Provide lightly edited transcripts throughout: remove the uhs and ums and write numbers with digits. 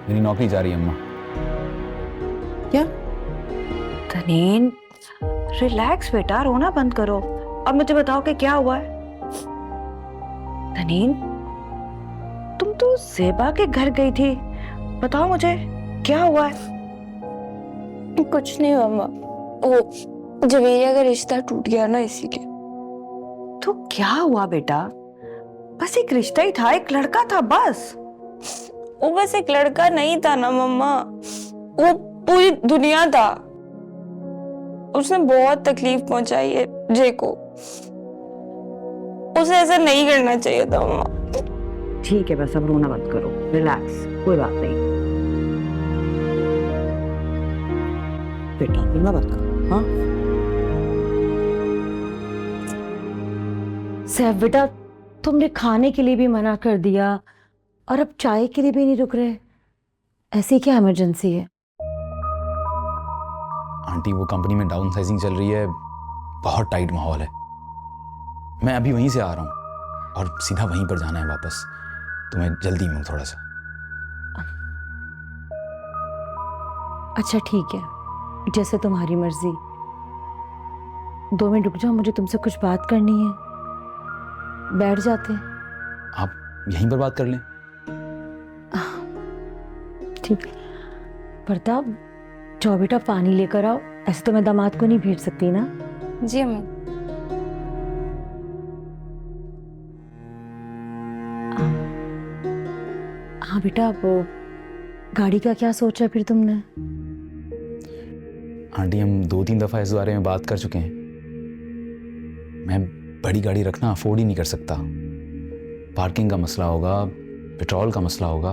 मेरी नौकरी जा रही है अम्मा। क्या? तनीन, रिलैक्स बेटा, रोना बंद करो। अब मुझे बताओ कि क्या हुआ है। तनीन, तुम तो ज़ेबा के घर गई थी, बताओ मुझे क्या हुआ है। कुछ नहीं मम्मा, वो जवेरिया का रिश्ता टूट गया ना, इसीलिए। तो क्या हुआ बेटा? बस एक रिश्ता ही था, एक लड़का था बस। वो बस एक लड़का नहीं था ना मम्मा, वो पूरी दुनिया था। उसने बहुत तकलीफ पहुंचाई है जय को। उसे ऐसा नहीं करना चाहिए था मम्मा। ठीक है, बस अब रोना मत करो, रिलैक्स, कोई बात नहीं। बेटा रोना मत करो, हाँ। सैफ बेटा, तुमने खाने के लिए भी मना कर दिया और अब चाय के लिए भी नहीं रुक रहे। ऐसी क्या इमरजेंसी है? आंटी वो कंपनी में डाउन साइजिंग चल रही है, बहुत टाइट माहौल है। मैं अभी वहीं से आ रहा हूँ और सीधा वहीं पर जाना है वापस, तो मैं जल्दी में हूँ थोड़ा सा। अच्छा ठीक है, जैसे तुम्हारी मर्जी। 2 मिनट रुक जाओ, मुझे तुमसे कुछ बात करनी है। बैठ जाते हैं। आप यहीं पर बात कर लें। ठीक। प्रताप, जाओ बेटा पानी लेकर आओ। ऐसे तो मैं दामाद को नहीं भेज सकती ना। जी अम्मा। हाँ बेटा, वो गाड़ी का क्या सोचा फिर तुमने? आंटी हम 2-3 दफ़ा इस बारे में बात कर चुके हैं। मैं बड़ी गाड़ी रखना अफोर्ड ही नहीं कर सकता। पार्किंग का मसला होगा, पेट्रोल का मसला होगा,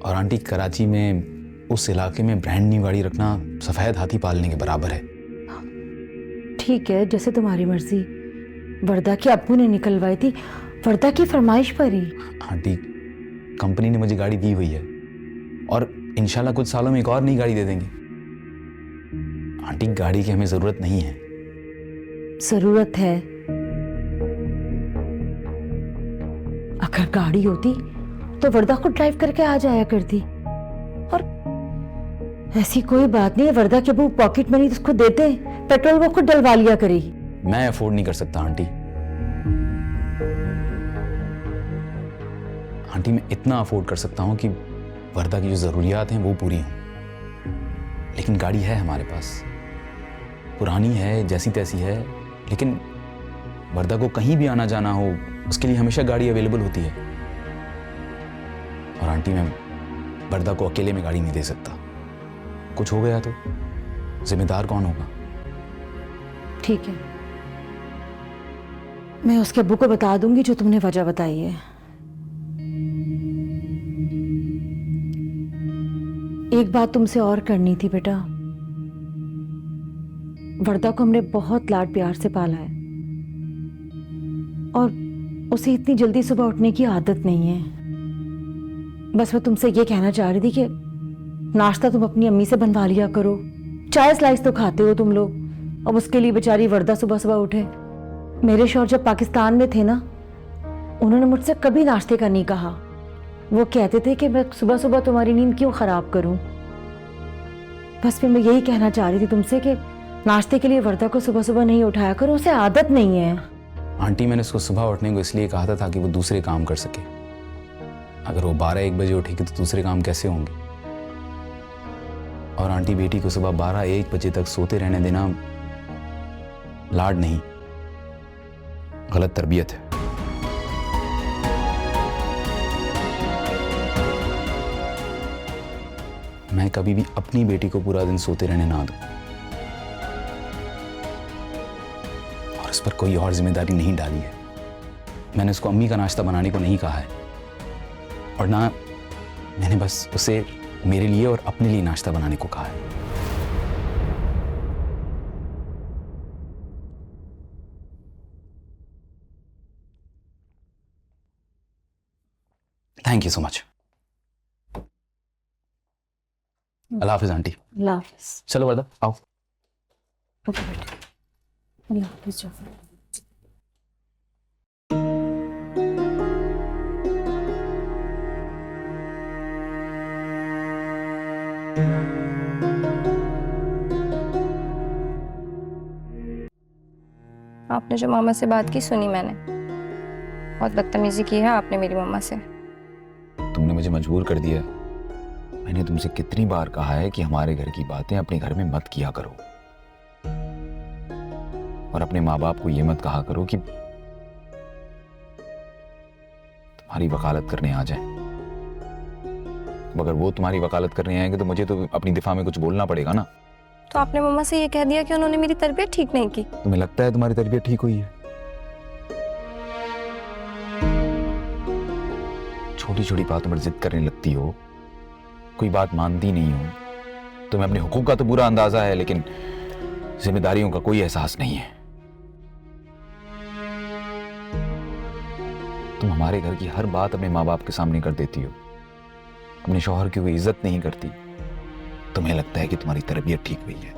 और आंटी कराची में उस इलाके में ब्रांड न्यू गाड़ी रखना सफ़ेद हाथी पालने के बराबर है। ठीक है, जैसे तुम्हारी मर्जी। वर्दा के अब्बू ने निकलवाई थी, वर्दा की फरमाइश पर ही। आंटी कंपनी ने मुझे गाड़ी दी हुई है और इंशाल्लाह कुछ सालों में एक और नई गाड़ी दे देंगे। आंटी गाड़ी की हमें ज़रूरत नहीं है। जरूरत है। अगर गाड़ी होती तो वर्दा को ड्राइव करके आ जाया करती। और ऐसी कोई बात नहीं है, वर्दा के अब्बू पॉकेट मनी उसको देते, पेट्रोल वो खुद डलवा लिया करेगी। मैं अफोर्ड नहीं कर सकता आंटी। आंटी मैं इतना अफोर्ड कर सकता हूँ कि वर्दा की जो ज़रूरियात हैं वो पूरी हों, लेकिन गाड़ी है हमारे पास, पुरानी है, जैसी तैसी है, लेकिन वर्दा को कहीं भी आना जाना हो उसके लिए हमेशा गाड़ी अवेलेबल होती है। और आंटी मैं वर्दा को अकेले में गाड़ी नहीं दे सकता। कुछ हो गया तो जिम्मेदार कौन होगा? ठीक है, मैं उसके अब्बू को बता दूंगी जो तुमने वजह बताई है। एक बात तुमसे और करनी थी बेटा। वर्दा को हमने बहुत लाड प्यार से पाला है और उसे इतनी जल्दी सुबह उठने की आदत नहीं है। बस मैं तुमसे ये कहना चाह रही थी कि नाश्ता तुम अपनी अम्मी से बनवा लिया करो। चाय स्लाइस तो खाते हो तुम लोग, अब उसके लिए बेचारी वर्दा सुबह सुबह उठे। मेरे शौहर जब पाकिस्तान में थे ना, उन्होंने मुझसे कभी नाश्ते का नहीं कहा। वो कहते थे कि मैं सुबह सुबह तुम्हारी नींद क्यों खराब करूं। बस फिर मैं यही कहना चाह रही थी तुमसे कि नाश्ते के लिए वर्दा को सुबह सुबह नहीं उठाया करो, उसे आदत नहीं है। आंटी मैंने उसको सुबह उठने को इसलिए कहा था ताकि वो दूसरे काम कर सके। अगर वो 12-1 बजे उठेगी तो दूसरे काम कैसे होंगे? और आंटी बेटी को सुबह 12-1 बजे तक सोते रहने देना लाड नहीं, गलत तरबियत है। मैं कभी भी अपनी बेटी को पूरा दिन सोते रहने ना दूं और इस पर कोई और जिम्मेदारी नहीं डाली है। मैंने उसको अम्मी का नाश्ता बनाने को नहीं कहा है और ना मैंने बस उसे मेरे लिए और अपने लिए नाश्ता बनाने को कहा है। Thank you so much. अल्लाह हाफिज आंटी। अल्लाह हाफिज। चलो वर्दा आओ। ओके बेटा, अल्लाह हाफिज। जाफर। आपने जो मामा से बात की सुनी मैंने। बहुत बदतमीजी की है आपने मेरी मम्मा से। तुमने मुझे मजबूर कर दिया। मैंने तुमसे कितनी बार कहा है कि हमारे घर की बातें अपने घर में मत किया करो, और अपने माँ बाप को ये मत कहा करो कि तुम्हारी वकालत करने आ जाए। अगर वो तुम्हारी वकालत करने आएंगे तो मुझे तो अपनी दिफा में कुछ बोलना पड़ेगा ना। तो आपने मम्मा से ये कह दिया कि उन्होंने मेरी तरबियत ठीक नहीं की। तुम्हें लगता है तुम्हारी तरबियत ठीक हुई है? छोटी छोटी बातों पर जिद करने लगती हो, कोई बात मानती नहीं हो। तुम्हें अपने हुकूक का तो पूरा अंदाजा है, लेकिन जिम्मेदारियों का कोई एहसास नहीं है। तुम हमारे घर की हर बात अपने माँ बाप के सामने कर देती हो, अपने शौहर की कोई इज्जत नहीं करती। तुम्हें लगता है कि तुम्हारी तरबियत ठीक हुई है।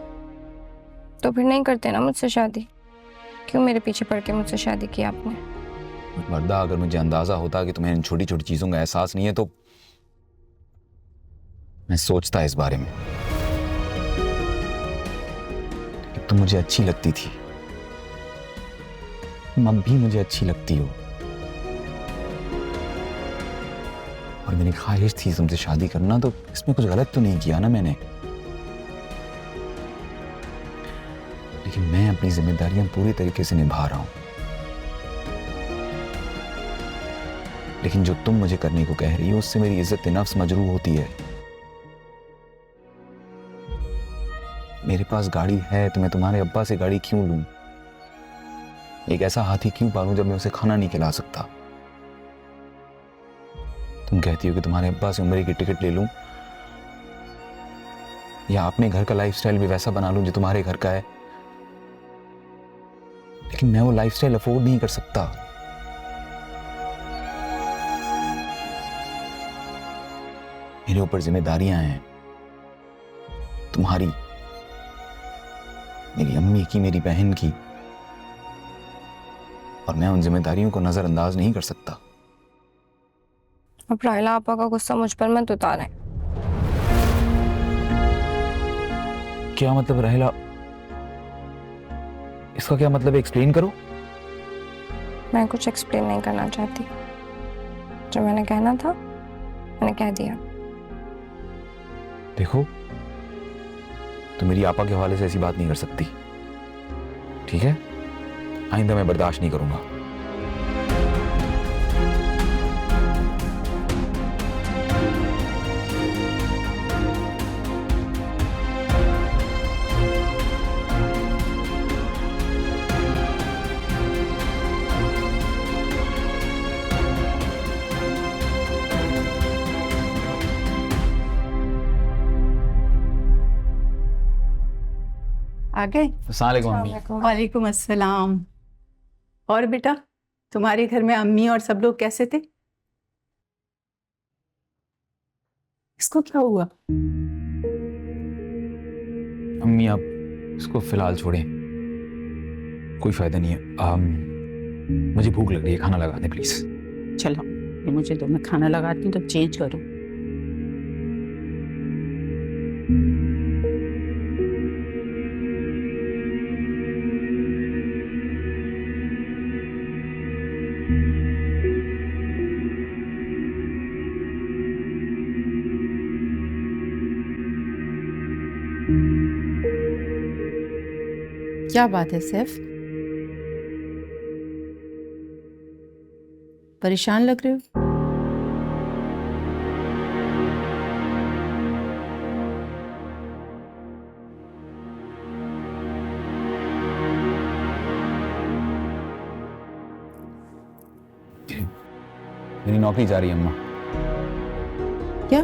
तो फिर नहीं करते ना मुझसे शादी। क्यों मेरे पीछे पड़ के मुझसे शादी की आपने? वर्दा, अगर मुझे अंदाजा होता कि तुम्हें इन छोटी छोटी चीजों का एहसास नहीं है तो मैं सोचता इस बारे में कि तुम मुझे अच्छी लगती थी, तुम अब भी मुझे अच्छी लगती हो, और मेरी ख्वाहिश थी तुमसे शादी करना, तो इसमें कुछ गलत तो नहीं किया ना मैंने। लेकिन मैं अपनी जिम्मेदारियां पूरी तरीके से निभा रहा हूं। लेकिन जो तुम मुझे करने को कह रही हो उससे मेरी इज्जत नफ्स मजरूह होती है। मेरे पास गाड़ी है तो मैं तुम्हारे अब्बा से गाड़ी क्यों लूं? एक ऐसा हाथी क्यों पालूं जब मैं उसे खाना नहीं खिला सकता? तुम कहती हो कि तुम्हारे अब्बा से उम्रे की टिकट ले लूं, या अपने घर का लाइफस्टाइल भी वैसा बना लूं जो तुम्हारे घर का है। लेकिन मैं वो लाइफस्टाइल अफोर्ड नहीं कर सकता। मेरे ऊपर जिम्मेदारियां हैं, तुम्हारी, मेरी अम्मी की, मेरी बहन की, और मैं उन जिम्मेदारियों को नजरअंदाज नहीं कर सकता। अब राहिला आपा का गुस्सा मुझ पर मत उतारें। क्या मतलब राहिला? इसका क्या मतलब है? एक्सप्लेन करो। मैं कुछ एक्सप्लेन नहीं करना चाहती। जो मैंने कहना था मैंने कह दिया। देखो, तुम मेरी आपा के हवाले से ऐसी बात नहीं कर सकती, ठीक है? आइंदा मैं बर्दाश्त नहीं करूंगा। आ गए? अस्सलाम वालेकुम अम्मी। वालेकुम अस्सलाम। और बेटा, तुम्हारे घर में अम्मी और सब लोग कैसे थे? इसको क्या हुआ? अम्मी आप इसको फिलहाल छोड़ें, कोई फायदा नहीं है। मुझे भूख लग रही है, खाना लगा दें प्लीज। चलो, ये मुझे दो, मैं खाना लगाती हूँ तो चेंज करो। क्या बात है सैफ? परेशान लग रहे हो? मेरी नौकरी जा रही है अम्मा। क्या?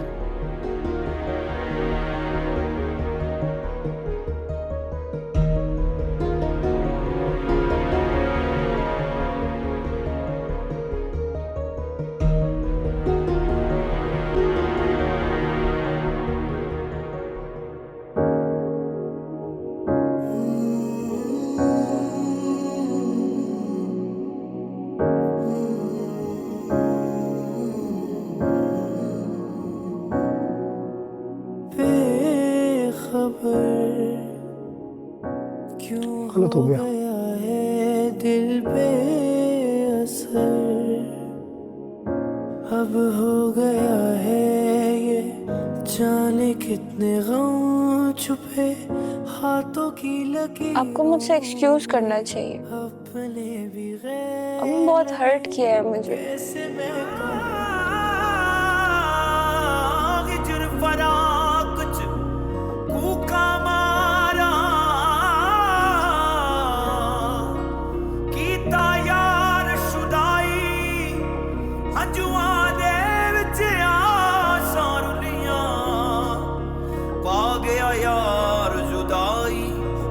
बेखबर क्यों गलत हो गया। है दिल पे असर अब हो गया है ये जाने कितने गम छुपे हाथों की लकीर आपको मुझसे एक्सक्यूज करना चाहिए। अपने भी अब बहुत हर्ट किया है मुझे। ऐसे में हिजर फरा कुछ कूका मारा कीता यार शुदाई हंजुआ दे विच आसां रुलियां पा गया यार जुदाई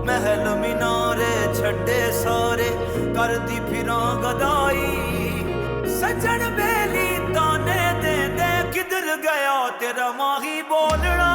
महल मीनारे छड्डे सारे करदी फिरां गदाई सजन बेली ताने दे दे किधर गया तेरा माही बोलना